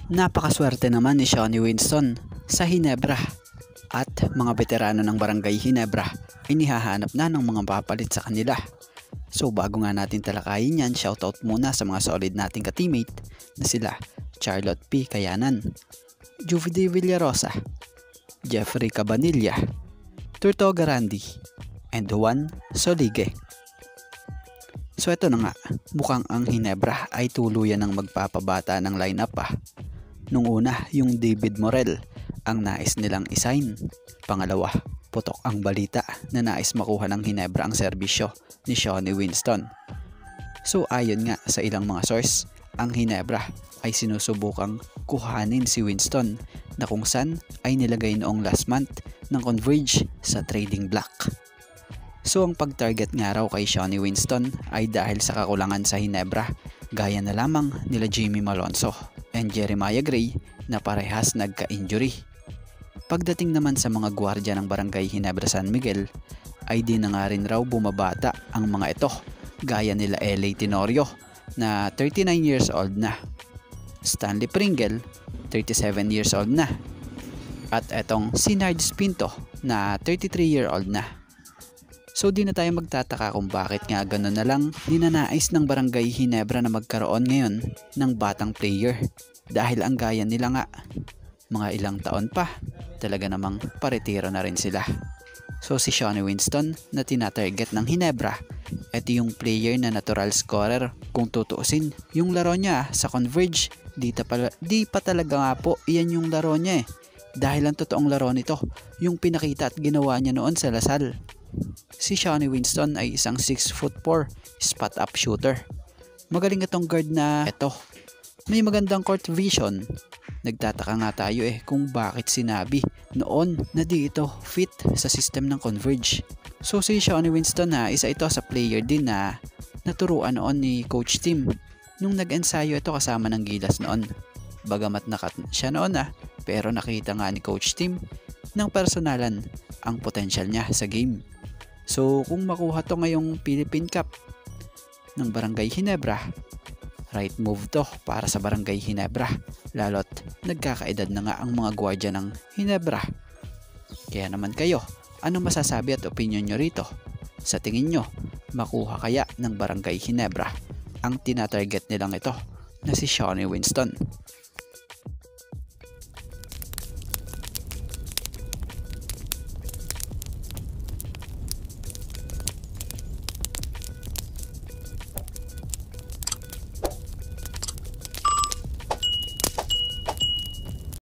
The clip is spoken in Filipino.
Napakaswerte naman ni Shawnee Winston sa Hinebra at mga veterano ng Barangay Hinebra ay nihahanap na ng mga papalit sa kanila. So bago nga natin talakayin yan, shoutout muna sa mga solid nating ka-teammate na sila Charlotte P. Kayanan, Juvie D. Villarosa, Jeffrey Cabanilla, Turto Garandi, and Juan Solige. So ito na nga, mukhang ang Hinebra ay tuluyan ng magpapabata ng lineup Nung una, yung David Morel ang nais nilang isign. Pangalawa, putok ang balita na nais makuha ng Hinebra ang serbisyo ni Shawnee Winston. So ayon nga sa ilang mga source, ang Hinebra ay sinusubukang kuhanin si Winston na kung saan ay nilagay noong last month ng Converge sa trading block. So ang pag-target nga raw kay Shawnee Winston ay dahil sa kakulangan sa Hinebra, gaya na lamang nila Jimmy Malonzo and Jeremiah Gray na parehas nagka-injury. Pagdating naman sa mga gwardya ng Barangay Hinebra San Miguel, ay di na nga rin raw bumabata ang mga ito, gaya nila L.A. Tenorio na 39 years old na, Stanley Pringle 37 years old na, at etong si Nards Pinto na 33-year-old na. So di na tayo magtataka kung bakit nga gano'n na lang ninanais ng Barangay Hinebra na magkaroon ngayon ng batang player, dahil ang gaya nila nga mga ilang taon pa talaga namang paretiro na rin sila. So si Shawnee Winston na tinatarget ng Hinebra, ito yung player na natural scorer. Kung tutuusin yung laro niya sa Converge, di pa talaga nga po iyan yung laro niya dahil ang totoong laro nito yung pinakita at ginawa niya noon sa Lasal. Si Shawnee Winston ay isang 6'4" spot up shooter. Magaling itong guard na ito. May magandang court vision. Nagtataka nga tayo kung bakit sinabi noon na di ito fit sa system ng Converge. So si Shawnee Winston isa ito sa player din na naturuan noon ni Coach Tim nung nag-ensayo ito kasama ng Gilas noon. Bagamat nakat siya noon pero nakita nga ni Coach Tim ng personalan ang potential niya sa game. So kung makuha to ngayong Philippine Cup ng Barangay Hinebra, right move to para sa Barangay Hinebra, lalo't nagkakaedad na nga ang mga gwardya ng Hinebra. Kaya naman kayo, ano masasabi at opinion nyo rito? Sa tingin nyo, makuha kaya ng Barangay Hinebra ang tinatarget nilang ito na si Shawnee Winston?